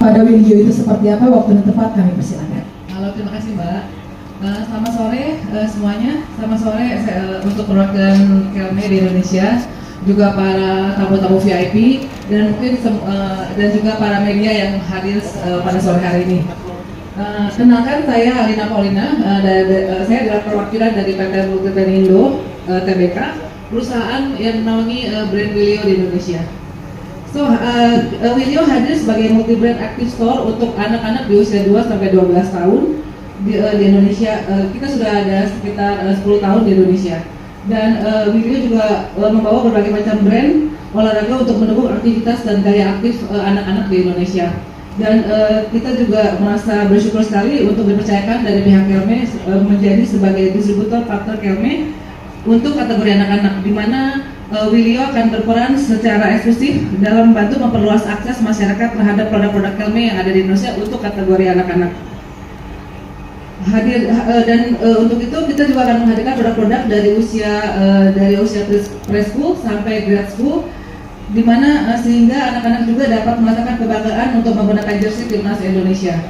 pada video itu seperti apa, waktu dan tempat kami persilakan. Halo, terima kasih Mbak. Selamat sore semuanya. Selamat sore untuk perwakilan Kelme di Indonesia, juga para tamu-tamu VIP dan mungkin dan juga para media yang hadir pada sore hari ini. Kenalkan, saya Alina Paulina. Saya adalah perwakilan dari PT Multibrand Tbk, perusahaan yang menaungi brand Willio di Indonesia. So, Willio hadir sebagai multi-brand active store untuk anak-anak di usia 2 sampai 12 tahun di Indonesia. Kita sudah ada sekitar 10 tahun di Indonesia. Dan Willio juga membawa berbagai macam brand olahraga untuk mendukung aktivitas dan gaya aktif anak-anak di Indonesia. Dan kita juga merasa bersyukur sekali untuk dipercayakan dari pihak Kelme menjadi sebagai distributor partner Kelme untuk kategori anak-anak, di mana Willio akan berperan secara eksklusif dalam membantu memperluas akses masyarakat terhadap produk-produk Kelme yang ada di Indonesia untuk kategori anak-anak. Untuk itu kita juga akan menghadirkan produk-produk dari usia preschool sampai grade school, di mana sehingga anak-anak juga dapat merasakan kebanggaan untuk menggunakan jersey timnas Indonesia.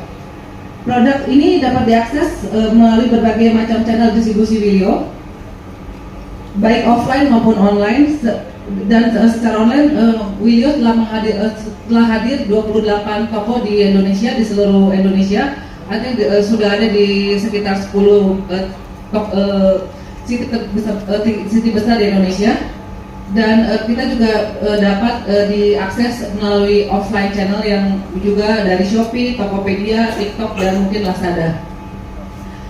Produk ini dapat diakses melalui berbagai macam channel distribusi Willio, baik offline maupun online. Dan secara online Willio telah hadir 28 toko di Indonesia, di seluruh Indonesia. Artinya sudah ada di sekitar 10 city besar di Indonesia. Dan kita juga dapat diakses melalui offline channel yang juga dari Shopee, Tokopedia, TikTok, dan mungkin Lazada.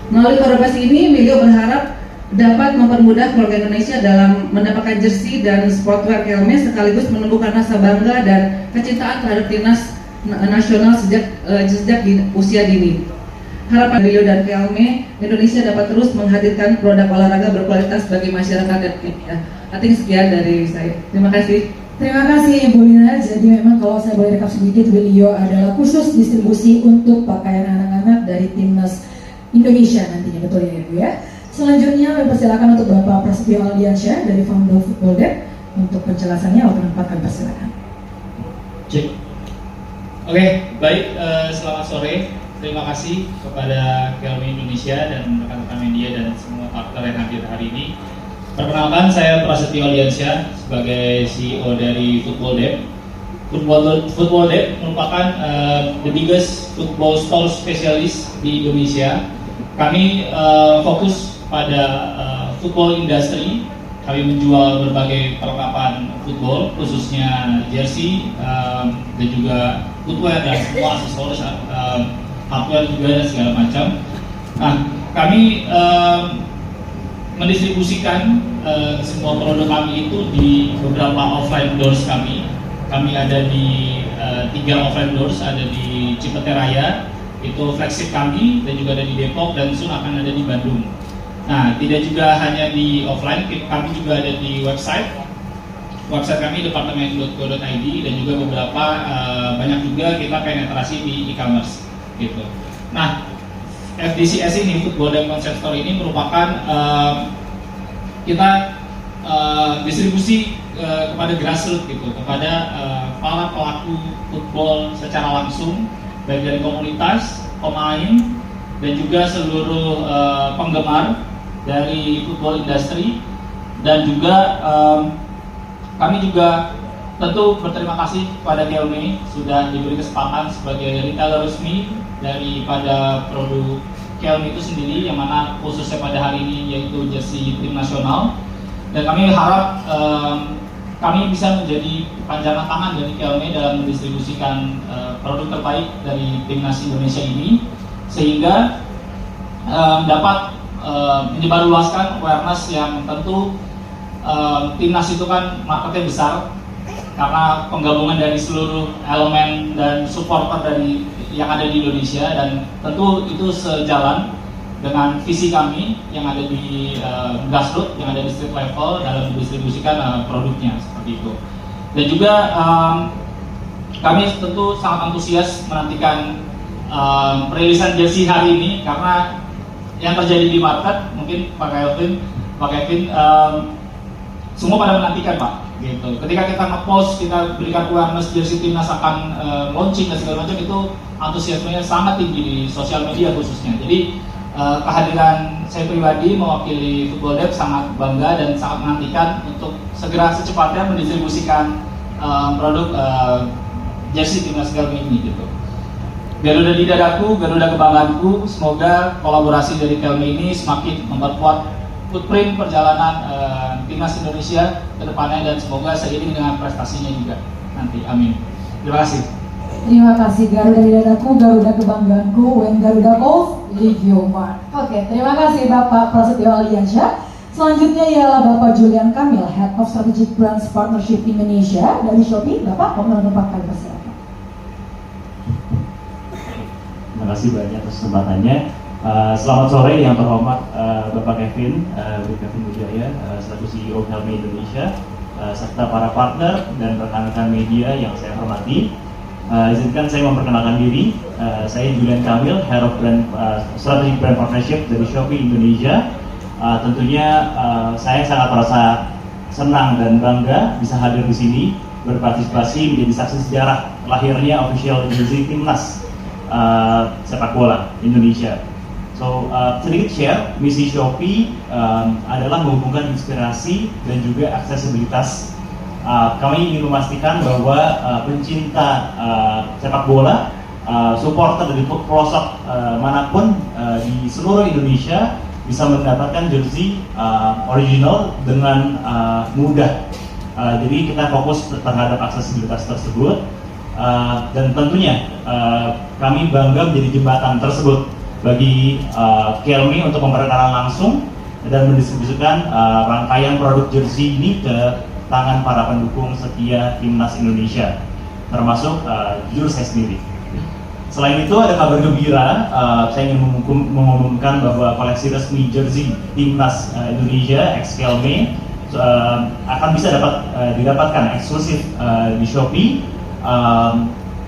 Melalui kolaborasi ini, Willio berharap dapat mempermudah keluarga Indonesia dalam mendapatkan jersey dan sportwear Kelme, sekaligus menumbuhkan rasa bangga dan kecintaan terhadap timnas nasional sejak di usia dini. Harapan Willio dan Kelme Indonesia dapat terus menghadirkan produk olahraga berkualitas bagi masyarakat Indonesia. Artinya sekian dari saya. Terima kasih. Terima kasih Ibu Lina. Jadi memang kalau saya boleh rekap sedikit, Willio adalah khusus distribusi untuk pakaian anak-anak dari timnas Indonesia nantinya, betul ya Ibu ya. Selanjutnya persilakan untuk Bapak Prasetyo Aldiansyah dari Founder Football Dev untuk penjelasannya. Waktu tempat kami persilakan. Cek. Oke, baik. Selamat sore. Terima kasih kepada Kelme Indonesia dan rekan-rekan media dan semua partner yang hadir hari ini. Perkenalkan, saya Prasetyo Aldiansyah sebagai CEO dari Football Dev. Football Dev merupakan the biggest football store specialist di Indonesia. Kami fokus pada football industry. Kami menjual berbagai perlengkapan football, khususnya jersey dan juga footwear dan semua aksesoris, hardware juga dan segala macam. Nah, kami mendistribusikan semua produk kami itu di beberapa offline doors kami. Kami ada di 3 offline doors, ada di Cipete Raya, itu flagship kami, dan juga ada di Depok, dan soon akan ada di Bandung. Nah, tidak juga hanya di offline, kami juga ada di website kami departemen.co.id, dan juga beberapa banyak juga kita penetrasi di e-commerce gitu. Nah, FDCS ini, Football Dev Concept Store ini merupakan kita distribusi kepada grassroots gitu, kepada para pelaku football secara langsung, baik dari komunitas, pemain, dan juga seluruh penggemar dari football industry. Dan juga kami juga tentu berterima kasih kepada Kelme sudah diberi kesempatan sebagai retailer resmi daripada produk Kelme itu sendiri, yang mana khususnya pada hari ini yaitu jersey tim nasional. Dan kami harap kami bisa menjadi panjangan tangan dari Kelme dalam mendistribusikan produk terbaik dari timnas Indonesia ini, sehingga dapat menyebarluaskan awareness yang tentu timnas itu kan marketnya besar karena penggabungan dari seluruh elemen dan supporter dari yang ada di Indonesia, dan tentu itu sejalan dengan visi kami yang ada di grassroots, yang ada di street level dalam mendistribusikan produknya seperti itu. Dan juga kami tentu sangat antusias menantikan perilisan jersey hari ini, karena yang terjadi di market, mungkin Pak Kevin semua pada menantikan Pak gitu. Ketika kita nge-post, kita berikan awareness jersey timnas akan launching dan segala macam, itu antusiasmenya sangat tinggi di sosial media khususnya. Jadi kehadiran saya pribadi mewakili Football Dev sangat bangga dan sangat menantikan untuk segera secepatnya mendistribusikan produk jersey timnas Kelme ini gitu. Garuda di dadaku, Garuda kebanggaanku. Semoga kolaborasi dari Kelme ini semakin memperkuat footprint perjalanan timnas Indonesia ke depannya, dan semoga seiring dengan prestasinya juga nanti. Amin. Terima kasih. Terima kasih. Garuda di dadaku, Garuda kebanggaanku. When Garuda calls, leave your mark. Oke, terima kasih Bapak Prasetyo Aliansyah. Selanjutnya ialah Bapak Julian Kamil, Head of Strategic Brands Partnership Indonesia dari Shopee. Bapak, mohon tempat kami persilakan. Terima kasih banyak atas kesempatannya. Selamat sore yang terhormat Bapak Kevin Wijaya, selaku CEO Kelme Indonesia, serta para partner dan rekan-rekan media yang saya hormati. Izinkan saya memperkenalkan diri. Saya Julian Kamil, Head of Strategic Brand Partnership dari Shopee Indonesia. Tentunya saya sangat merasa senang dan bangga bisa hadir di sini, berpartisipasi menjadi saksi sejarah lahirnya official jersey timnas sepak bola Indonesia. So sedikit share, misi Shopee adalah menghubungkan inspirasi dan juga aksesibilitas. Kami ingin memastikan bahwa pencinta sepak bola, supporter dari pelosok manapun di seluruh Indonesia bisa mendapatkan jersey original dengan mudah. Jadi kita fokus terhadap aksesibilitas tersebut, dan tentunya kami bangga menjadi jembatan tersebut bagi Kelme untuk memperkenalkan langsung dan mendistribusikan rangkaian produk jersey ini ke tangan para pendukung setia timnas Indonesia, termasuk jujur saya sendiri. Selain itu ada kabar gembira, saya ingin mengumumkan bahwa koleksi resmi jersey timnas Indonesia x Kelme akan bisa didapatkan eksklusif di Shopee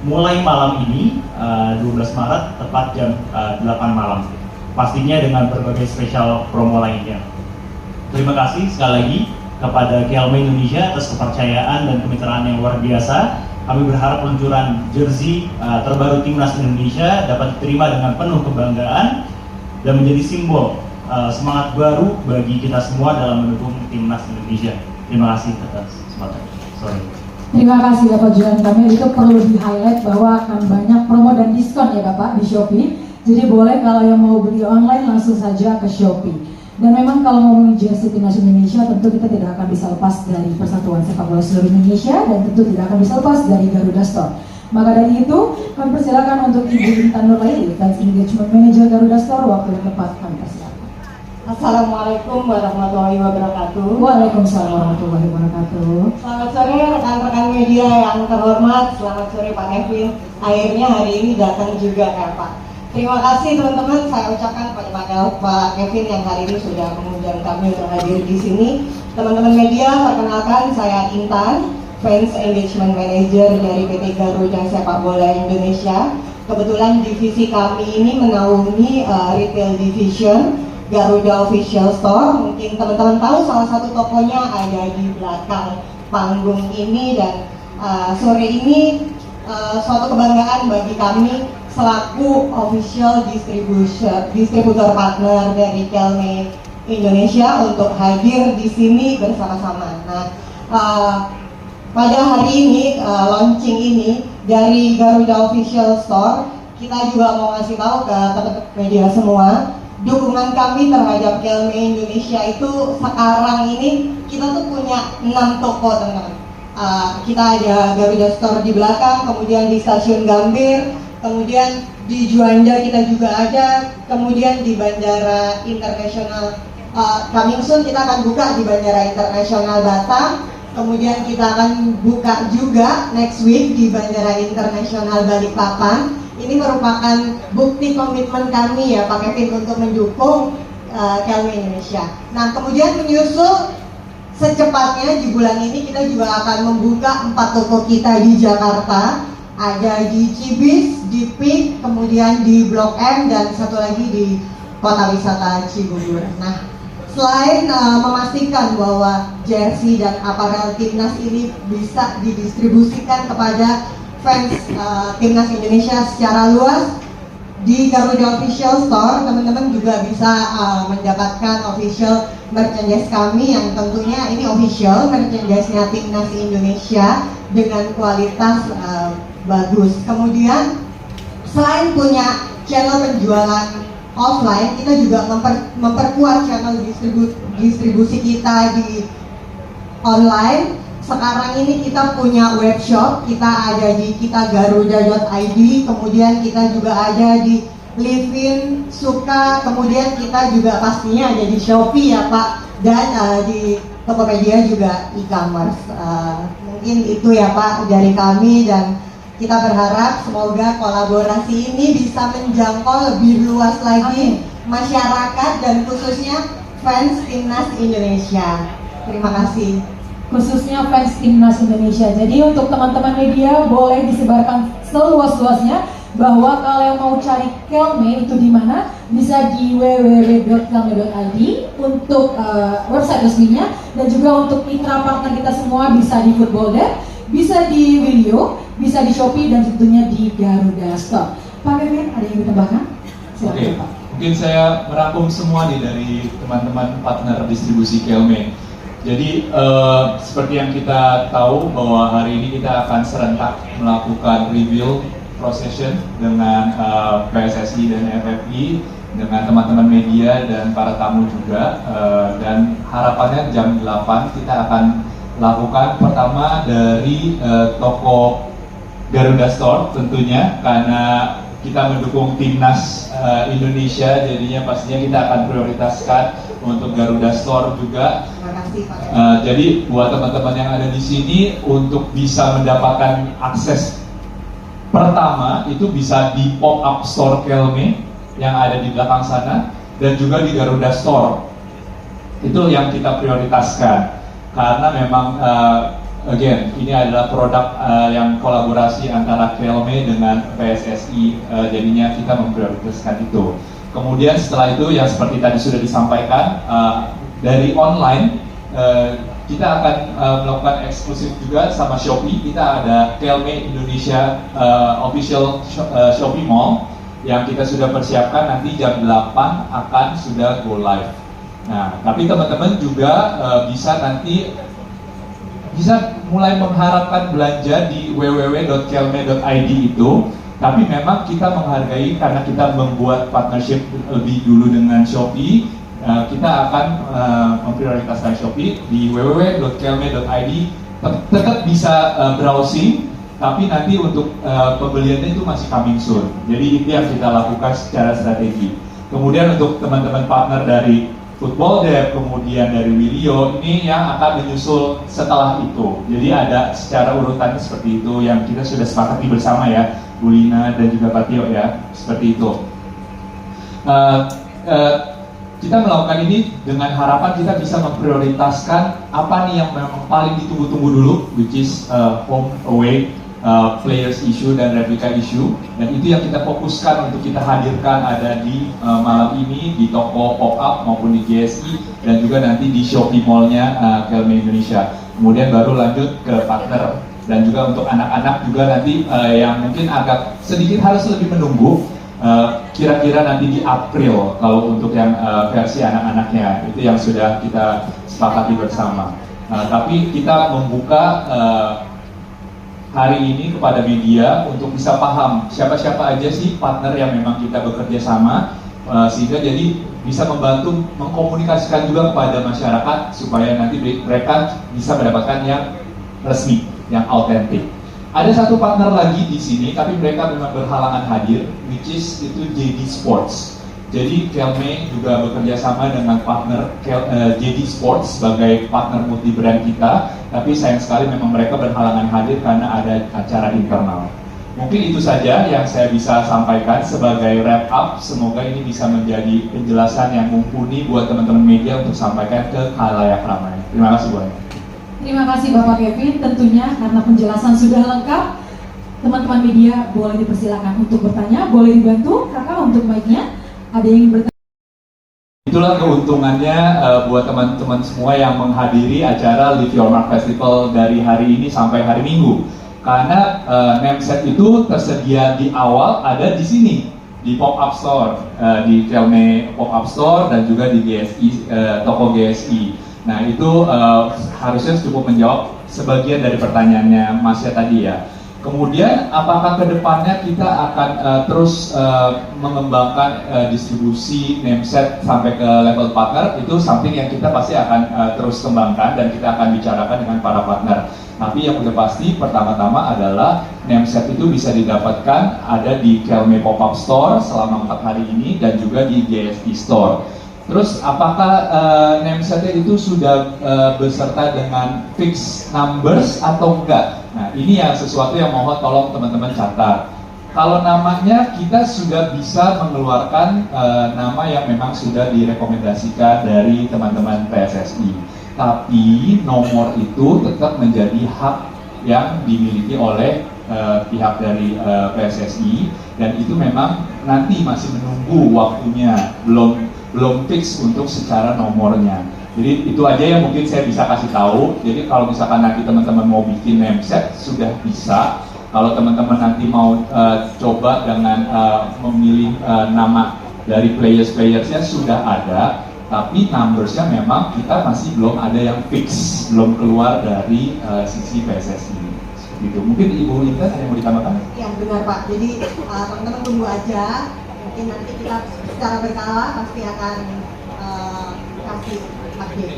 mulai malam ini 12 Maret tepat jam 8 malam, pastinya dengan berbagai spesial promo lainnya. Terima kasih sekali lagi kepada Kelme Indonesia atas kepercayaan dan kemitraan yang luar biasa. Kami berharap peluncuran jersey terbaru timnas Indonesia dapat diterima dengan penuh kebanggaan dan menjadi simbol semangat baru bagi kita semua dalam mendukung timnas Indonesia. Terima kasih atas kesempatan. Sorry. Terima kasih Bapak Julian Kamil. Itu perlu di-highlight bahwa akan banyak promo dan diskon ya Bapak di Shopee. Jadi boleh kalau yang mau beli online langsung saja ke Shopee. Dan memang kalau ngomongin jersey timnas Indonesia, tentu kita tidak akan bisa lepas dari Persatuan Sepak Bola Seluruh Indonesia, dan tentu tidak akan bisa lepas dari Garuda Store. Maka dari itu, kami persilakan untuk Ibu Intan Nurlaili, Fans Engagement Manager Garuda Store. Waktu yang tepat kami persilakan. Assalamualaikum warahmatullahi wabarakatuh. Waalaikumsalam warahmatullahi wabarakatuh. Selamat sore rekan-rekan media yang terhormat. Selamat sore Pak Kevin. Akhirnya hari ini datang juga ya Pak. Terima kasih teman-teman, saya ucapkan kepada Pak Kevin yang hari ini sudah mengundang kami untuk hadir di sini. Teman-teman media, perkenalkan saya Intan, Fans Engagement Manager dari PT Garuda Sepak Bola Indonesia. Kebetulan divisi kami ini menaungi retail division Garuda Official Store. Mungkin teman-teman tahu salah satu tokonya ada di belakang panggung ini, dan sore ini suatu kebanggaan bagi kami selaku official distributor partner dari Kelme Indonesia untuk hadir di sini bersama-sama. Nah, pada hari ini launching ini dari Garuda Official Store, kita juga mau ngasih tahu ke teman-teman media semua, dukungan kami terhadap Kelme Indonesia itu sekarang ini kita tuh punya 6 toko teman-teman. Kita ada Garuda Store di belakang, kemudian di Stasiun Gambir, kemudian di Juanda kita juga ada, kemudian di Bandara Internasional coming soon kita akan buka di Bandara Internasional Batam, kemudian kita akan buka juga next week di Bandara Internasional Balikpapan. Ini merupakan bukti komitmen kami ya Pak Kevin untuk mendukung Kelme Indonesia. Nah, kemudian menyusul secepatnya di bulan ini kita juga akan membuka 4 toko kita di Jakarta. Ada di Cibis, di PIK, kemudian di Blok M, dan satu lagi di Kota Wisata Cibubur. Nah, Selain memastikan bahwa jersey dan aparel timnas ini bisa didistribusikan kepada fans timnas Indonesia secara luas, di Garuda Official Store teman-teman juga bisa mendapatkan official merchandise kami yang tentunya ini official merchandise-nya timnas Indonesia dengan kualitas bagus. Kemudian selain punya channel penjualan offline, kita juga memperkuat channel distribusi kita di online. Sekarang ini kita punya webshop, kita ada di kitagaruda.id, kemudian kita juga ada di Livin, Suka, kemudian kita juga pastinya ada di Shopee ya Pak, dan di Tokopedia juga e-commerce. Mungkin itu ya Pak dari kami, dan kita berharap semoga kolaborasi ini bisa menjangkau lebih luas lagi masyarakat dan khususnya fans timnas Indonesia. Terima kasih. Khususnya fans timnas Indonesia. Jadi untuk teman-teman media boleh disebarkan seluas-luasnya bahwa kalau yang mau cari Kelme itu di mana, bisa di www.kelme.id untuk website resminya, dan juga untuk mitra partner kita semua bisa di Football Dev, bisa di Video, bisa di Shopee, dan tentunya di Garuda Store. Pak Kevin, ada yang ditambahkan? Silakan Pak. Mungkin saya merangkum semua nih dari teman-teman partner distribusi Kelme. Jadi seperti yang kita tahu bahwa hari ini kita akan serentak melakukan reveal procession dengan PSSI dan FFI, dengan teman-teman media dan para tamu juga, dan harapannya jam 8 kita akan lakukan pertama dari toko Garuda Store tentunya, karena kita mendukung timnas Indonesia, jadinya pastinya kita akan prioritaskan untuk Garuda Store juga. Terima kasih Pak. Jadi buat teman-teman yang ada di sini untuk bisa mendapatkan akses pertama itu bisa di pop-up store Kelme yang ada di belakang sana, dan juga di Garuda Store. Itu yang kita prioritaskan karena memang again ini adalah produk yang kolaborasi antara Kelme dengan PSSI, jadinya kita memprioritaskan itu. Kemudian setelah itu yang seperti tadi sudah disampaikan, dari online kita akan melakukan eksklusif juga sama Shopee. Kita ada Kelme Indonesia official Shopee Mall yang kita sudah persiapkan, nanti jam 8 akan sudah go live. Nah, tapi teman-teman juga bisa nanti bisa mulai mengharapkan belanja di www.kelme.id itu. Tapi memang kita menghargai karena kita membuat partnership lebih dulu dengan Shopee, kita akan memprioritaskan Shopee di www.kelme.id. Tetap bisa browsing, tapi nanti untuk pembeliannya itu masih coming soon. Jadi itu yang kita lakukan secara strategi. Kemudian untuk teman-teman partner dari Football Dev, kemudian dari Wilio, ini yang akan menyusul setelah itu. Jadi ada secara urutannya seperti itu yang kita sudah sepakati bersama ya, Bu Lina dan juga Pak Tio ya, seperti itu. Kita melakukan ini dengan harapan kita bisa memprioritaskan apa nih yang memang paling ditunggu-tunggu dulu, which is home away, players issue dan replica issue, dan itu yang kita fokuskan untuk kita hadirkan ada di malam ini di toko pop-up maupun di GSI dan juga nanti di Shopee Mall-nya Kelme Indonesia. Kemudian baru lanjut ke partner, dan juga untuk anak-anak juga nanti yang mungkin agak sedikit harus lebih menunggu, kira-kira nanti di April kalau untuk yang versi anak-anaknya itu yang sudah kita sepakati bersama. Tapi kita membuka hari ini kepada media untuk bisa paham siapa-siapa aja sih partner yang memang kita bekerja sama, sehingga jadi bisa membantu mengkomunikasikan juga kepada masyarakat supaya nanti mereka bisa mendapatkan yang resmi, yang autentik. Ada satu partner lagi di sini, tapi mereka memang berhalangan hadir, which is itu JD Sports. Jadi Kelme juga bekerja sama dengan partner JD Sports sebagai partner multi brand kita, tapi sayang sekali memang mereka berhalangan hadir karena ada acara internal. Mungkin itu saja yang saya bisa sampaikan sebagai wrap up. Semoga ini bisa menjadi penjelasan yang mumpuni buat teman-teman media untuk sampaikan ke khalayak ramai. Terima kasih Bu. Terima kasih Bapak Kevin, tentunya karena penjelasan sudah lengkap. Teman-teman media boleh dipersilakan untuk bertanya, boleh dibantu kakak untuk mic-nya. Ada yang bertanya? Itu itulah keuntungannya buat teman-teman semua yang menghadiri acara Live Your Mark Festival dari hari ini sampai hari Minggu. Karena name set itu tersedia di awal ada di sini, di pop-up store, di Kelme pop-up store dan juga di GSI, toko GSI. Nah itu harusnya cukup menjawab sebagian dari pertanyaannya Masya tadi ya. Kemudian apakah kedepannya kita akan terus mengembangkan distribusi nameset sampai ke level partner, itu something yang kita pasti akan terus kembangkan dan kita akan bicarakan dengan para partner. Tapi yang udah pasti pertama-tama adalah nameset itu bisa didapatkan ada di Kelme Pop-Up Store selama 4 hari ini dan juga di GSI Store. Terus apakah namesetnya itu sudah beserta dengan fixed numbers atau enggak? Nah ini yang sesuatu yang mohon tolong teman-teman catat. Kalau namanya kita sudah bisa mengeluarkan nama yang memang sudah direkomendasikan dari teman-teman PSSI. Tapi nomor itu tetap menjadi hak yang dimiliki oleh pihak dari PSSI dan itu memang nanti masih menunggu waktunya, belum fix untuk secara nomornya. Jadi itu aja yang mungkin saya bisa kasih tahu. Jadi kalau misalkan nanti teman-teman mau bikin nameset sudah bisa. Kalau teman-teman nanti mau coba dengan memilih nama dari players-playersnya sudah ada. Tapi numbersnya memang kita masih belum ada yang fix, belum keluar dari sisi PSSI. Gitu. Mungkin Ibu Intan ada yang mau ditambahkan? Ya benar Pak. Jadi teman-teman tunggu aja. Mungkin nanti kita secara berkala pasti akan kasih update.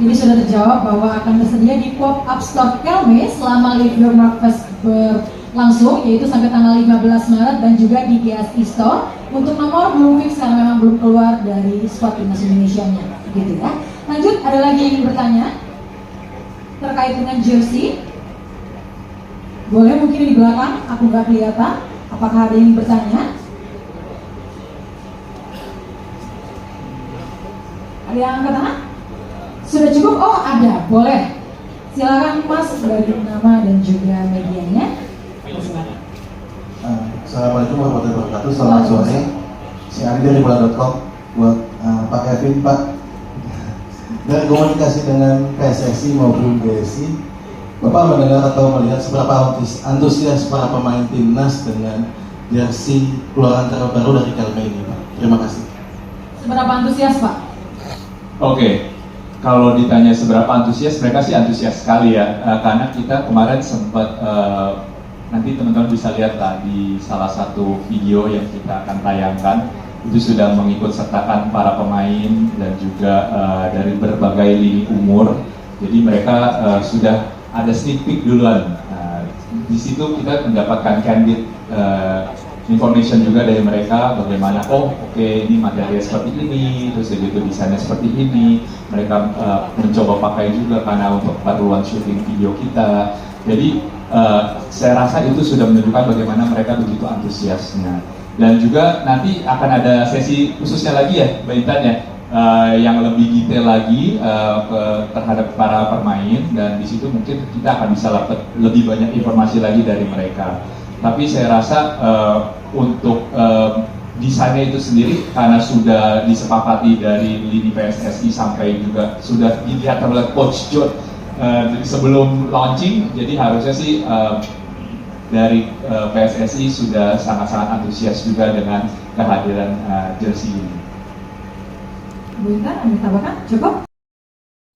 Ini sudah terjawab bahwa akan tersedia di pop-up store Kelme selama Live Your Mark Fest berlangsung, yaitu sampai tanggal 15 Maret dan juga di GSI Store. Untuk nomor belum fix karena memang belum keluar dari squad timnas Indonesia-nya, gitu ya. Lanjut, ada lagi yang ingin bertanya terkait dengan jersey? Boleh mungkin di belakang, aku nggak kelihatan. Apakah ada yang bertanya? Ada yang angkat tangan? Sudah cukup? Oh ada, boleh. Silakan Mas bagi nama dan juga medianya. Silakan. Assalamualaikum warahmatullahi wabarakatuh. Selamat sore. Si Ari dari bola.com buat Pak Kevin, Pak. Dari komunikasi dengan PSSI maupun GSI, Bapak mendengar atau melihat seberapa antusias para pemain timnas dengan jersey keluaran terbaru dari Kelme ini, Pak? Terima kasih. Seberapa antusias, Pak? Oke. Kalau ditanya seberapa antusias, mereka sih antusias sekali ya, karena kita kemarin sempat nanti teman-teman bisa lihat lah di salah satu video yang kita akan tayangkan, itu sudah mengikut sertakan para pemain dan juga dari berbagai lini umur. Jadi mereka sudah ada sneak peek duluan. Di situ kita mendapatkan candid information juga dari mereka, bagaimana ini material seperti ini, terus begitu desainnya seperti ini. Mereka mencoba pakai juga karena untuk keperluan syuting video kita. Jadi saya rasa itu sudah menunjukkan bagaimana mereka begitu antusiasnya. Dan juga nanti akan ada sesi khususnya lagi ya, Mbak Intan ya, yang lebih detail lagi terhadap para pemain, dan di situ mungkin kita akan bisa dapat lebih banyak informasi lagi dari mereka. Tapi saya rasa untuk desainnya itu sendiri karena sudah disepakati dari lini PSSI sampai juga sudah dilihat oleh Coach John sebelum launching, jadi harusnya sih dari PSSI sudah sangat-sangat antusias juga dengan kehadiran jersey ini. Bu Intan, ada tambahkan? Cukup?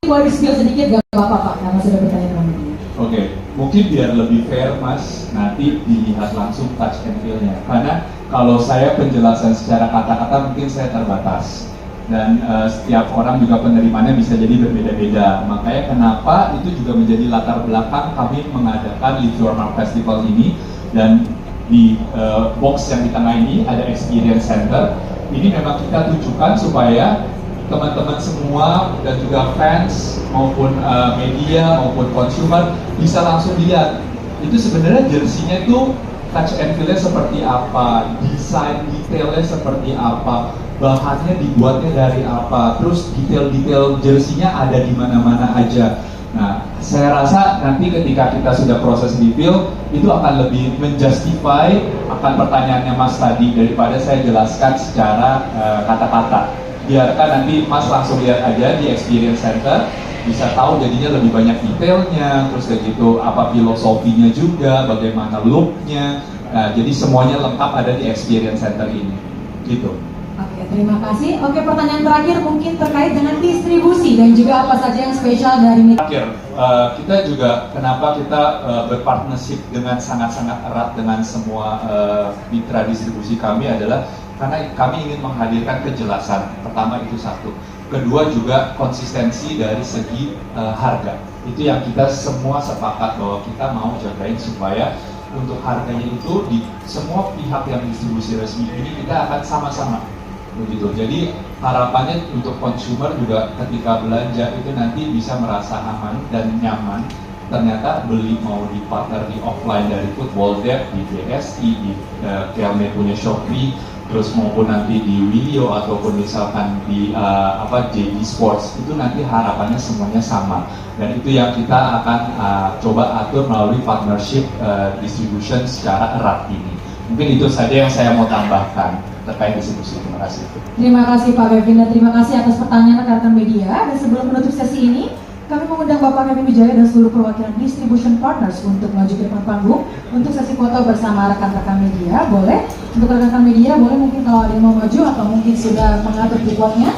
Boleh di-spill sedikit, gak apa-apa Pak, karena sudah bertanya dengan media. Oke, mungkin biar lebih fair Mas, nanti dilihat langsung touch and feel-nya. Karena kalau saya penjelasan secara kata-kata mungkin saya terbatas. Dan setiap orang juga penerimanya bisa jadi berbeda-beda. Makanya kenapa itu juga menjadi latar belakang kami mengadakan Live Your Mark Festival ini. Dan di box yang di tengah ini ada Experience Center. Ini memang kita tujukan supaya teman-teman semua dan juga fans maupun media maupun consumer bisa langsung lihat itu sebenarnya jersinya itu touch and feel-nya seperti apa, desain detailnya seperti apa, bahannya dibuatnya dari apa, terus detail-detail jersinya ada di mana-mana aja. Nah, saya rasa nanti ketika kita sudah proses reveal, itu akan lebih menjustify akan pertanyaannya Mas tadi daripada saya jelaskan secara kata-kata. Biarkan nanti Mas langsung lihat aja di Experience Center, bisa tahu jadinya lebih banyak detailnya, terus kayak gitu apa filosofinya juga, bagaimana look-nya. Nah, jadi semuanya lengkap ada di Experience Center ini. Gitu. Oke, terima kasih. Oke, pertanyaan terakhir mungkin terkait dengan distribusi dan juga apa saja yang spesial dari Terakhir, kita juga kenapa kita berpartnership dengan sangat-sangat erat dengan semua mitra distribusi kami adalah karena kami ingin menghadirkan kejelasan. Pertama itu satu. Kedua juga konsistensi dari segi harga. Itu yang kita semua sepakat bahwa kita mau jagain supaya untuk harganya itu di semua pihak yang distribusi resmi ini kita akan sama-sama begitu. Jadi harapannya untuk consumer juga ketika belanja itu nanti bisa merasa aman dan nyaman. Ternyata beli mau di partner di offline dari Football Dev, di DSI, di Kelme punya Shopee, terus maupun nanti di Video ataupun misalkan di JD Sports, itu nanti harapannya semuanya sama. Dan itu yang kita akan coba atur melalui partnership distribution secara erat ini. Mungkin itu saja yang saya mau tambahkan terkait distribusi. Terima kasih. Terima kasih Pak Kevin dan terima kasih atas pertanyaan rekan-rekan media. Dan sebelum menutup sesi ini, kami mengundang Bapak Kevin Wijaya dan seluruh perwakilan distribution partners untuk maju ke depan panggung untuk sesi foto bersama rekan-rekan media. Boleh untuk rekan-rekan media, boleh mungkin kalau ada yang mau maju atau mungkin sudah mengatur tripodnya.